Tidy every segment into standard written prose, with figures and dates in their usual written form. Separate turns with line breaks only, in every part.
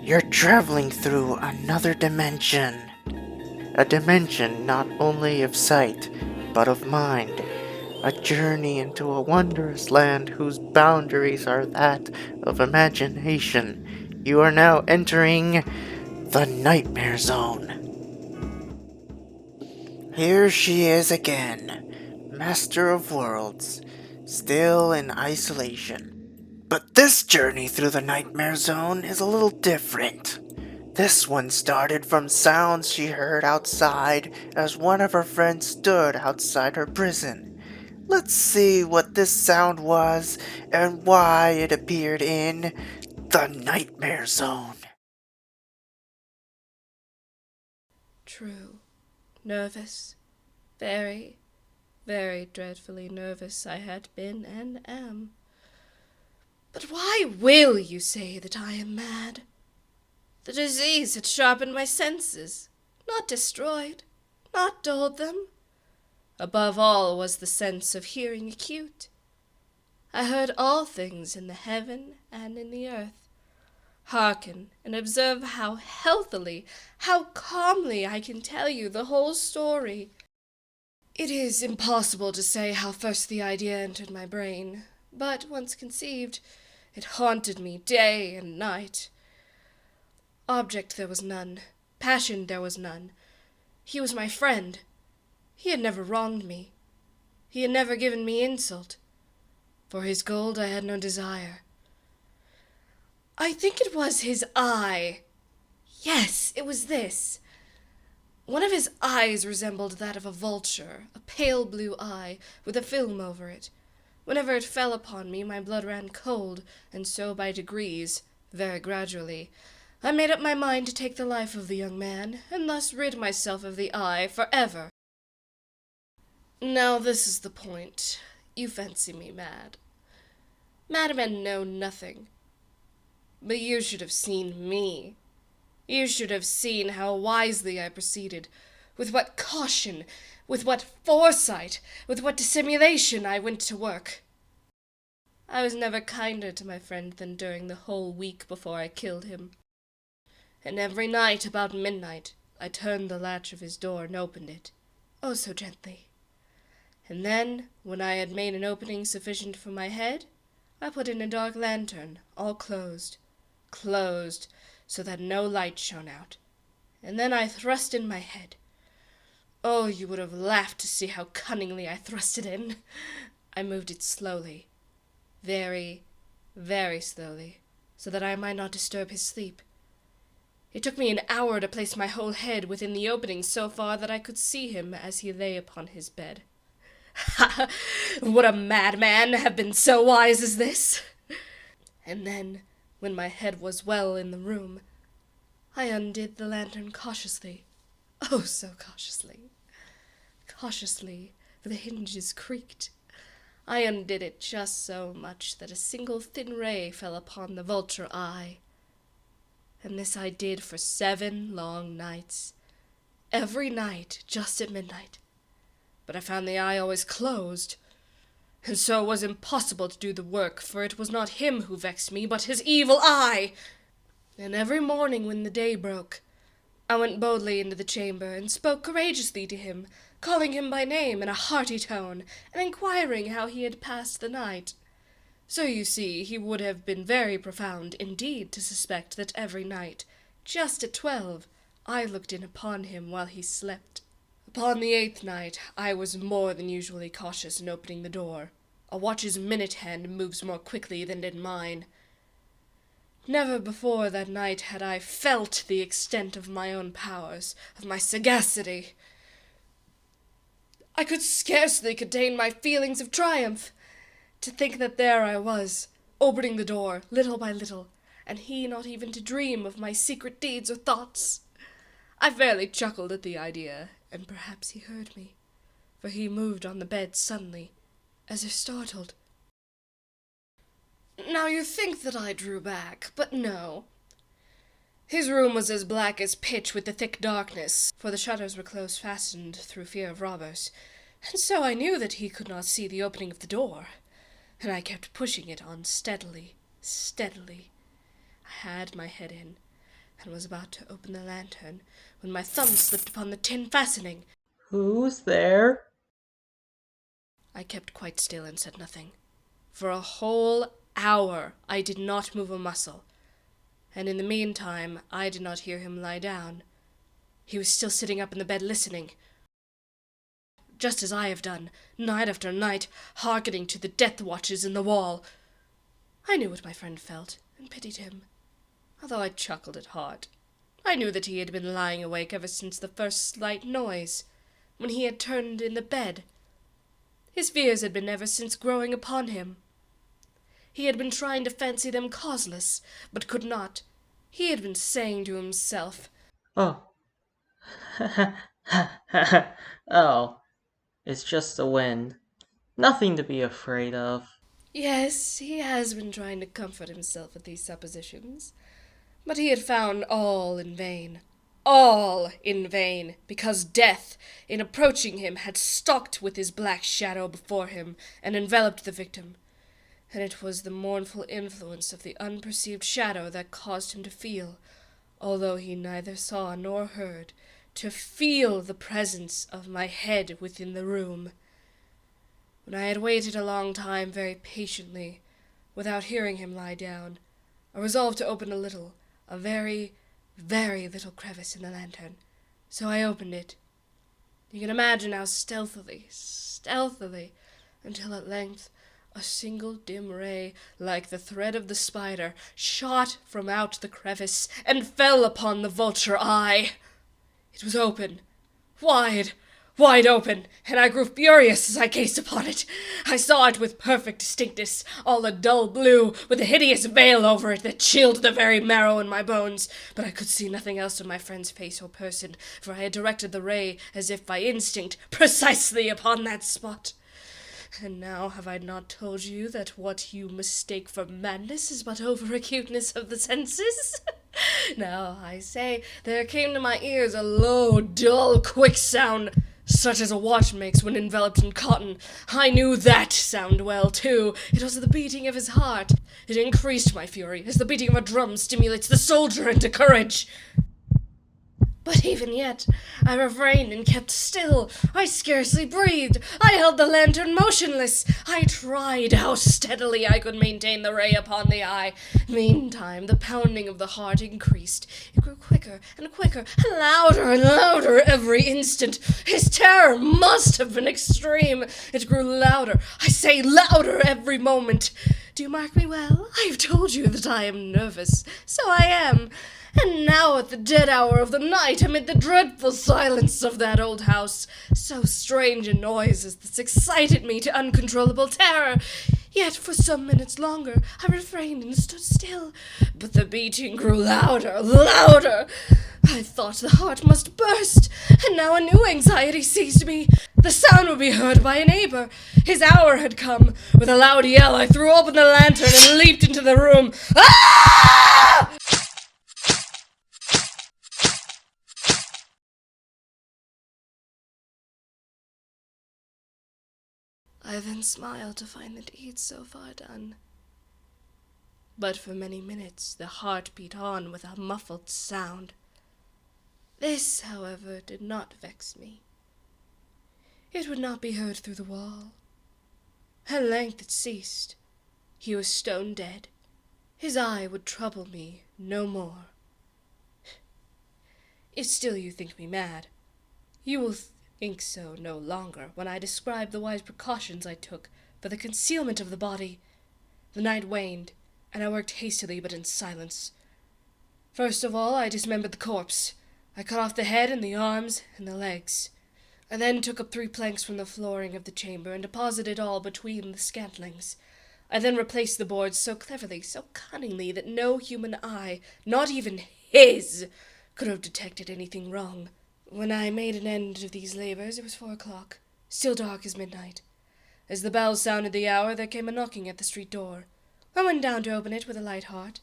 You're traveling through another dimension. A dimension not only of sight, but of mind. A journey into a wondrous land whose boundaries are that of imagination. You are now entering the Nightmare Zone. Here she is again, Master of Worlds, still in isolation. But this journey through the Nightmare Zone is a little different. This one started from sounds she heard outside as one of her friends stood outside her prison. Let's see what this sound was and why it appeared in the Nightmare Zone.
True. Nervous. Very, very dreadfully nervous I had been and am. But why will you say that I am mad? The disease had sharpened my senses, not destroyed, not dulled them. Above all was the sense of hearing acute. I heard all things in the heaven and in the earth. Hearken and observe how healthily, how calmly I can tell you the whole story. It is impossible to say how first the idea entered my brain, but once conceived, it haunted me day and night. Object there was none, passion there was none. He was my friend. He had never wronged me. He had never given me insult. For his gold I had no desire. I think it was his eye. Yes, it was this. One of his eyes resembled that of a vulture, a pale blue eye, with a film over it. Whenever it fell upon me, my blood ran cold, and so by degrees, very gradually, I made up my mind to take the life of the young man, and thus rid myself of the eye forever. Now this is the point. You fancy me mad. Madmen know nothing. But you should have seen me. You should have seen how wisely I proceeded, with what caution, with what foresight, with what dissimulation I went to work. I was never kinder to my friend than during the whole week before I killed him. And every night about midnight I turned the latch of his door and opened it, oh so gently. And then, when I had made an opening sufficient for my head, I put in a dark lantern, all closed, so that no light shone out, and then I thrust in my head. Oh, you would have laughed to see how cunningly I thrust it in. I moved it slowly, very, very slowly, so that I might not disturb his sleep. It took me an hour to place my whole head within the opening so far that I could see him as he lay upon his bed. Ha! Would a madman have been so wise as this? And then, when my head was well in the room, I undid the lantern cautiously. Oh, so cautiously. Cautiously, for the hinges creaked. I undid it just so much that a single thin ray fell upon the vulture eye. And this I did for 7 long nights. Every night, just at midnight. But I found the eye always closed, and so it was impossible to do the work, for it was not him who vexed me, but his evil eye. And every morning when the day broke, I went boldly into the chamber and spoke courageously to him, calling him by name in a hearty tone, and inquiring how he had passed the night. So you see, he would have been very profound indeed to suspect that every night, just at 12, I looked in upon him while he slept. Upon the 8th night, I was more than usually cautious in opening the door. A watch's minute hand moves more quickly than did mine. Never before that night had I felt the extent of my own powers, of my sagacity. I could scarcely contain my feelings of triumph. To think that there I was, opening the door, little by little, and he not even to dream of my secret deeds or thoughts. I fairly chuckled at the idea, and perhaps he heard me, for he moved on the bed suddenly, as if startled. Now you think that I drew back, but no. His room was as black as pitch with the thick darkness, for the shutters were close fastened through fear of robbers, and so I knew that he could not see the opening of the door, and I kept pushing it on steadily. I had my head in, and was about to open the lantern when my thumb slipped upon the tin fastening.
Who's there?
I kept quite still and said nothing. For a whole hour I did not move a muscle, and in the meantime I did not hear him lie down. He was still sitting up in the bed listening, just as I have done, night after night, hearkening to the death watches in the wall. I knew what my friend felt, and pitied him, although I chuckled at heart. I knew that he had been lying awake ever since the first slight noise, when he had turned in the bed. His fears had been ever since growing upon him. He had been trying to fancy them causeless, but could not. He had been saying to himself,
Oh. Oh, it's just the wind. Nothing to be afraid of.
yes, he has been trying to comfort himself with these suppositions, but he had found all in vain. All in vain, because death, in approaching him, had stalked with his black shadow before him and enveloped the victim. And it was the mournful influence of the unperceived shadow that caused him to feel, although he neither saw nor heard, to feel the presence of my head within the room. When I had waited a long time very patiently, without hearing him lie down, I resolved to open a very, very little crevice in the lantern. So I opened it. You can imagine how stealthily, until at length a single dim ray, like the thread of the spider, shot from out the crevice and fell upon the vulture eye. It was open, wide open, and I grew furious as I gazed upon it. I saw it with perfect distinctness, all a dull blue, with a hideous veil over it that chilled the very marrow in my bones, but I could see nothing else of my friend's face or person, for I had directed the ray, as if by instinct, precisely upon that spot. And now have I not told you that what you mistake for madness is but over-acuteness of the senses? Now, I say, there came to my ears a low, dull, quick sound, such as a watch makes when enveloped in cotton. I knew that sound well, too. It was the beating of his heart. It increased my fury, as the beating of a drum stimulates the soldier into courage. But even yet, I refrained and kept still. I scarcely breathed. I held the lantern motionless. I tried how steadily I could maintain the ray upon the eye. Meantime, the pounding of the heart increased. It grew quicker and quicker, and louder every instant. His terror must have been extreme. It grew louder, I say louder every moment. Do you mark me well? I have told you that I am nervous. So I am. And now at the dead hour of the night, amid the dreadful silence of that old house, so strange a noise as this excited me to uncontrollable terror. Yet for some minutes longer I refrained and stood still, but the beating grew louder. I thought the heart must burst, and now a new anxiety seized me. The sound would be heard by a neighbor. His hour had come. With a loud yell, I threw open the lantern and leaped into the room. Ah! I then smiled to find the deed so far done. But for many minutes the heart beat on with a muffled sound. This, however, did not vex me. It would not be heard through the wall. At length it ceased. He was stone dead. His eye would trouble me no more. If still you think me mad, you will think so no longer when I describe the wise precautions I took for the concealment of the body. The night waned, and I worked hastily but in silence. First of all, I dismembered the corpse. I cut off the head and the arms and the legs. I then took up 3 planks from the flooring of the chamber and deposited all between the scantlings. I then replaced the boards so cleverly, so cunningly, that no human eye, not even his, could have detected anything wrong. When I made an end of these labors, it was 4 o'clock, still dark as midnight. As the bell sounded the hour, there came a knocking at the street door. I went down to open it with a light heart.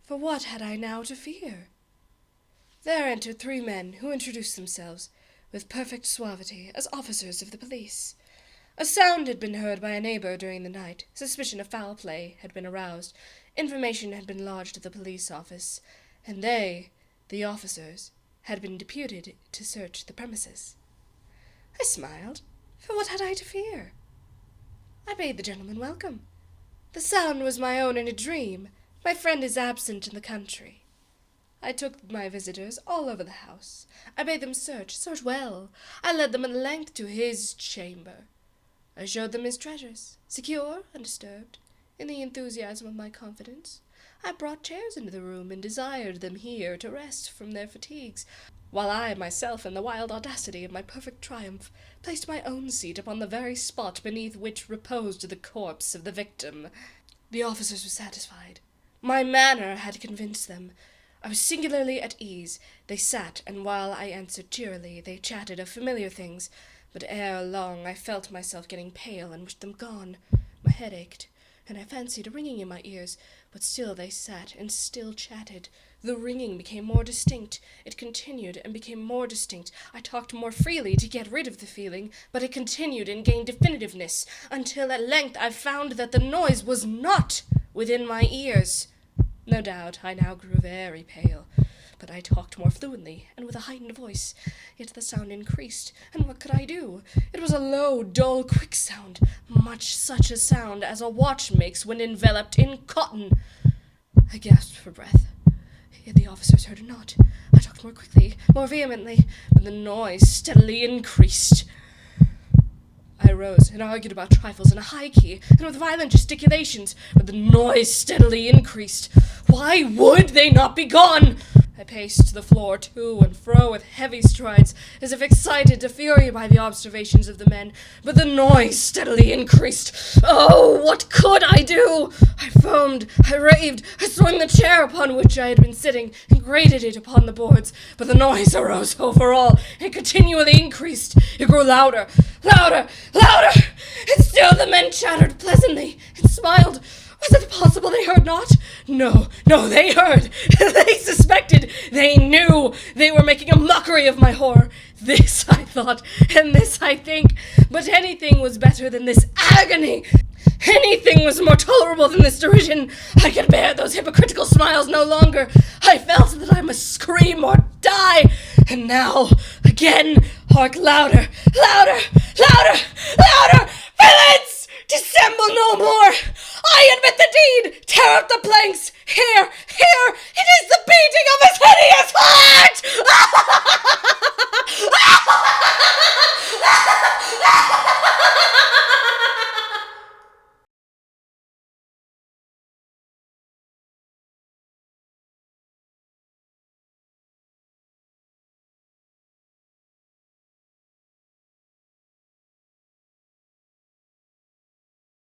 For what had I now to fear? There entered 3 men, who introduced themselves, with perfect suavity, as officers of the police. A sound had been heard by a neighbor during the night. Suspicion of foul play had been aroused. Information had been lodged at the police office, and they, the officers, had been deputed to search the premises. I smiled, for what had I to fear? I bade the gentleman welcome. The sound was my own in a dream. My friend is absent in the country. I took my visitors all over the house. I bade them search well. I led them at length to his chamber. I showed them his treasures, secure, undisturbed. In the enthusiasm of my confidence, I brought chairs into the room and desired them here to rest from their fatigues, while I myself, in the wild audacity of my perfect triumph, placed my own seat upon the very spot beneath which reposed the corpse of the victim. The officers were satisfied. My manner had convinced them. I was singularly at ease. They sat, and while I answered cheerily, they chatted of familiar things, but ere long I felt myself getting pale and wished them gone. My head ached, and I fancied a ringing in my ears, but still they sat and still chatted. The ringing became more distinct. It continued and became more distinct. I talked more freely to get rid of the feeling, but it continued and gained definitiveness, until at length I found that the noise was not within my ears. No doubt I now grew very pale, but I talked more fluently and with a heightened voice. Yet the sound increased, and what could I do? It was a low, dull, quick sound, much such a sound as a watch makes when enveloped in cotton. I gasped for breath, yet the officers heard it not. I talked more quickly, more vehemently, but the noise steadily increased. I rose and argued about trifles in a high key and with violent gesticulations, but the noise steadily increased. Why would they not be gone? I paced the floor to and fro with heavy strides, as if excited to fury by the observations of the men, but the noise steadily increased. Oh, what could I do? I foamed, I raved, I swung the chair upon which I had been sitting, and grated it upon the boards, but the noise arose over all, and continually increased. It grew louder, louder, louder, and still the men chattered pleasantly, and smiled. Was it possible they heard not? No, they heard. They suspected. They knew. They were making a mockery of my horror. This I thought, and this I think. But anything was better than this agony. Anything was more tolerable than this derision. I could bear those hypocritical smiles no longer. I felt that I must scream or die. And now, again, hark louder, louder, louder, louder. Villains! Dissemble no more! I admit the deed! Tear up the planks! Here! It is the beating of his hideous heart!